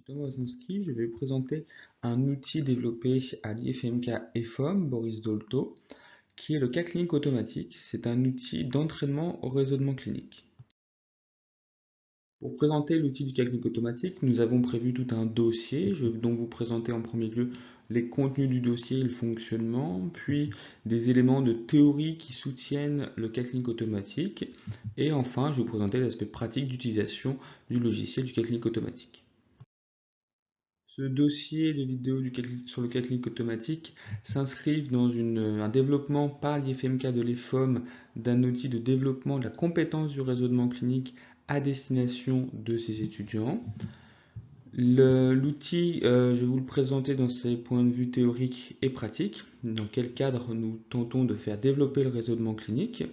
suis Thomas Osinski, je vais vous présenter un outil développé à l'IFMK EFOM, Boris Dolto, qui est le cas clinique automatique. C'est un outil d'entraînement au raisonnement clinique. Pour présenter l'outil du cas clinique automatique, nous avons prévu tout un dossier. Je vais donc vous présenter en premier lieu les contenus du dossier et le fonctionnement, puis des éléments de théorie qui soutiennent le cas clinique automatique, et enfin je vais vous présenter l'aspect pratique d'utilisation du logiciel du cas clinique automatique. Ce dossier de vidéo sur le cas clinique automatique s'inscrit dans un développement par l'IFMK de l'EFOM d'un outil de développement de la compétence du raisonnement clinique à destination de ses étudiants. L'outil, je vais vous le présenter dans ses points de vue théoriques et pratiques, dans quel cadre nous tentons de faire développer le raisonnement clinique,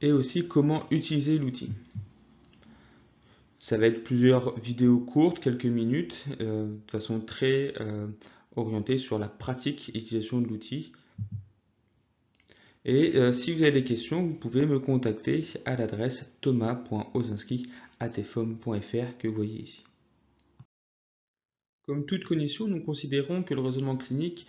et aussi comment utiliser l'outil. Ça va être plusieurs vidéos courtes, quelques minutes, de façon très orientée sur la pratique et l'utilisation de l'outil. Et si vous avez des questions, vous pouvez me contacter à l'adresse thomas.osinski@efom.fr que vous voyez ici. Comme toute cognition, nous considérons que le raisonnement clinique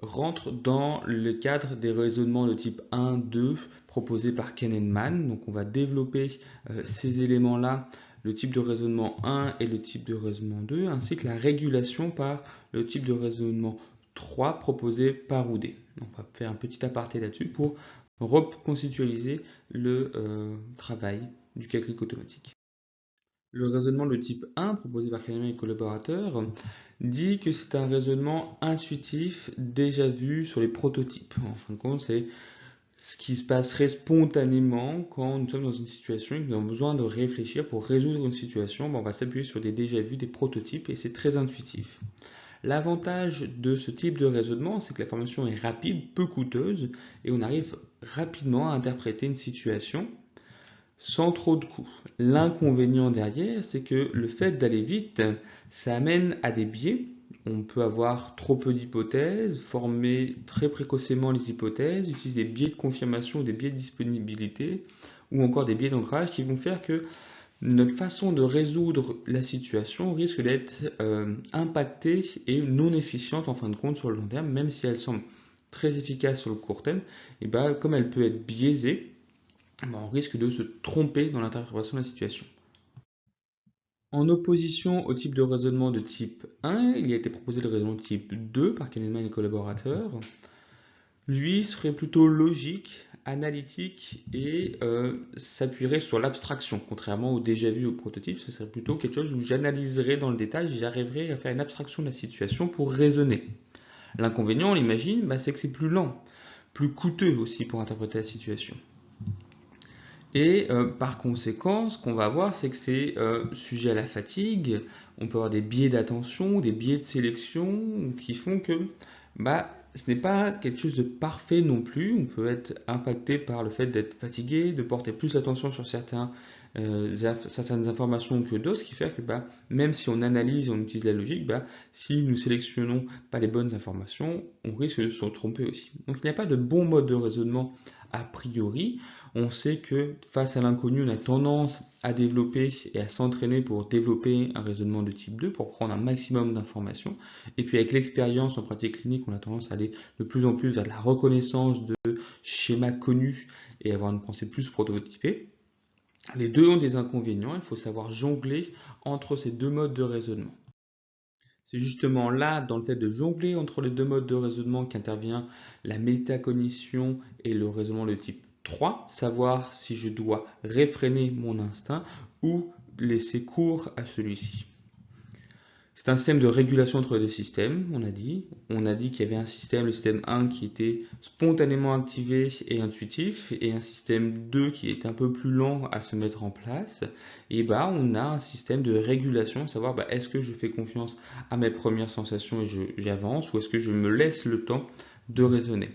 rentre dans le cadre des raisonnements de type 1, 2 proposés par Kahneman. Donc on va développer ces éléments-là, le type de raisonnement 1 et le type de raisonnement 2, ainsi que la régulation par le type de raisonnement 3 proposé par Houdet. On va faire un petit aparté là-dessus pour reconstitualiser le travail du cas clinique automatique. Le raisonnement de type 1, proposé par Kahneman et collaborateurs, dit que c'est un raisonnement intuitif déjà vu sur les prototypes. En fin de compte, c'est ce qui se passerait spontanément quand nous sommes dans une situation et que nous avons besoin de réfléchir pour résoudre une situation. On va s'appuyer sur des déjà vus, des prototypes, et c'est très intuitif. L'avantage de ce type de raisonnement, c'est que la formation est rapide, peu coûteuse, et on arrive rapidement à interpréter une situation sans trop de coûts. L'inconvénient derrière, c'est que le fait d'aller vite, ça amène à des biais. On peut avoir trop peu d'hypothèses, former très précocement les hypothèses, utiliser des biais de confirmation, des biais de disponibilité, ou encore des biais d'ancrage qui vont faire que notre façon de résoudre la situation risque d'être impactée et non efficiente en fin de compte sur le long terme, même si elle semble très efficace sur le court terme, et ben, comme elle peut être biaisée, on risque de se tromper dans l'interprétation de la situation. En opposition au type de raisonnement de type 1, il a été proposé le raisonnement de type 2 par Kahneman et collaborateurs. Lui serait plutôt logique, analytique et s'appuierait sur l'abstraction, contrairement au déjà vu au prototype. Ce serait plutôt quelque chose où j'analyserais dans le détail, j'arriverais à faire une abstraction de la situation pour raisonner. L'inconvénient, on l'imagine, c'est que c'est plus lent, plus coûteux aussi pour interpréter la situation. Et par conséquent, ce qu'on va voir, c'est que c'est sujet à la fatigue. On peut avoir des biais d'attention, des biais de sélection qui font que ce n'est pas quelque chose de parfait non plus. On peut être impacté par le fait d'être fatigué, de porter plus attention sur certaines informations que d'autres, ce qui fait que même si on analyse, on utilise la logique, si nous sélectionnons pas les bonnes informations, on risque de se tromper aussi. Donc il n'y a pas de bon mode de raisonnement a priori. On sait que face à l'inconnu, on a tendance à développer et à s'entraîner pour développer un raisonnement de type 2, pour prendre un maximum d'informations. Et puis avec l'expérience en pratique clinique, on a tendance à aller de plus en plus vers la reconnaissance de schémas connus et avoir une pensée plus prototypée. Les deux ont des inconvénients, il faut savoir jongler entre ces deux modes de raisonnement. C'est justement là, dans le fait de jongler entre les deux modes de raisonnement, qu'intervient la métacognition et le raisonnement de type 3, savoir si je dois réfréner mon instinct ou laisser cours à celui-ci. C'est un système de régulation entre les deux systèmes, on a dit. On a dit qu'il y avait un système, le système 1, qui était spontanément activé et intuitif, et un système 2 qui était un peu plus lent à se mettre en place. Et on a un système de régulation, savoir est-ce que je fais confiance à mes premières sensations et j'avance, ou est-ce que je me laisse le temps de raisonner.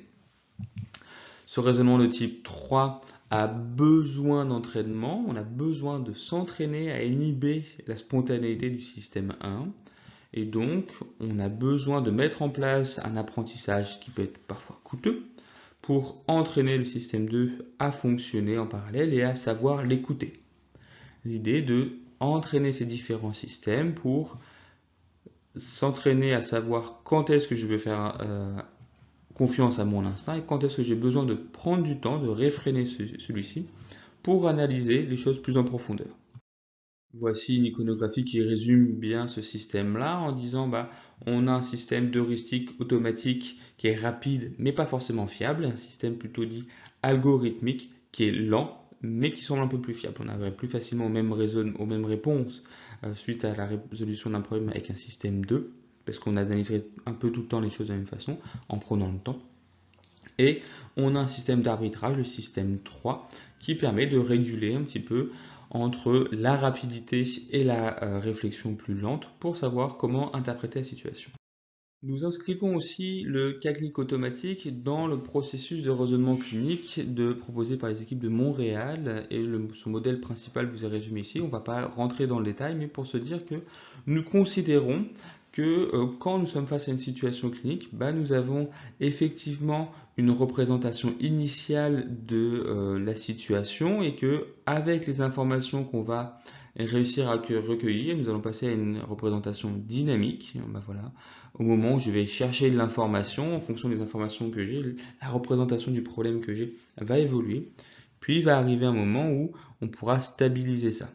Ce raisonnement de type 3 a besoin d'entraînement, on a besoin de s'entraîner à inhiber la spontanéité du système 1. Et donc, on a besoin de mettre en place un apprentissage qui peut être parfois coûteux pour entraîner le système 2 à fonctionner en parallèle et à savoir l'écouter. L'idée de entraîner ces différents systèmes pour s'entraîner à savoir quand est-ce que je vais faire confiance à mon instinct et quand est-ce que j'ai besoin de prendre du temps, de réfréner celui-ci pour analyser les choses plus en profondeur. Voici une iconographie qui résume bien ce système-là en disant on a un système d'heuristique automatique qui est rapide mais pas forcément fiable, un système plutôt dit algorithmique qui est lent mais qui semble un peu plus fiable. On arriverait plus facilement aux mêmes réponses suite à la résolution d'un problème avec un système 2 parce qu'on analyserait un peu tout le temps les choses de la même façon en prenant le temps. Et on a un système d'arbitrage, le système 3, qui permet de réguler un petit peu entre la rapidité et la réflexion plus lente pour savoir comment interpréter la situation. Nous inscrivons aussi le cas clinique automatique dans le processus de raisonnement clinique proposé par les équipes de Montréal et son modèle principal vous est résumé ici. On ne va pas rentrer dans le détail, mais pour se dire que nous considérons que quand nous sommes face à une situation clinique, nous avons effectivement une représentation initiale de la situation et que avec les informations qu'on va réussir à recueillir, nous allons passer à une représentation dynamique. Voilà. Au moment où je vais chercher de l'information, en fonction des informations que j'ai, la représentation du problème que j'ai va évoluer. Puis il va arriver un moment où on pourra stabiliser ça.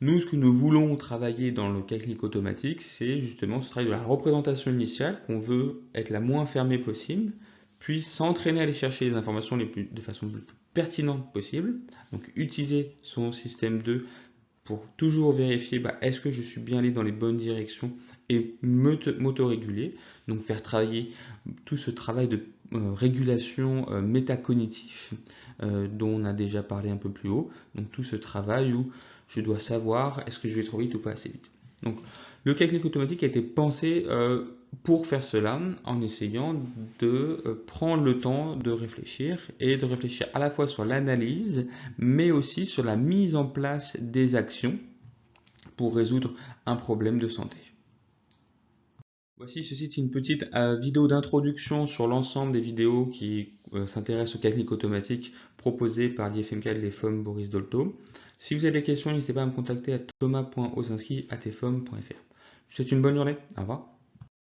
Nous, ce que nous voulons travailler dans le cas clinique automatique, c'est justement ce travail de la représentation initiale, qu'on veut être la moins fermée possible, puis s'entraîner à aller chercher les informations de façon la plus pertinente possible, donc utiliser son système 2 pour toujours vérifier est-ce que je suis bien allé dans les bonnes directions et m'autoréguler, donc faire travailler tout ce travail de régulation métacognitif dont on a déjà parlé un peu plus haut, donc tout ce travail où je dois savoir est-ce que je vais trop vite ou pas assez vite. Donc le cas clinique automatique a été pensé pour faire cela en essayant de prendre le temps de réfléchir et de réfléchir à la fois sur l'analyse mais aussi sur la mise en place des actions pour résoudre un problème de santé. Voici, ceci est une petite vidéo d'introduction sur l'ensemble des vidéos qui s'intéressent au cas clinique automatique proposées par l'IFMK de l'EFOM Boris Dolto. Si vous avez des questions, n'hésitez pas à me contacter à thomas.osinski@efom.fr. Je vous souhaite une bonne journée. Au revoir.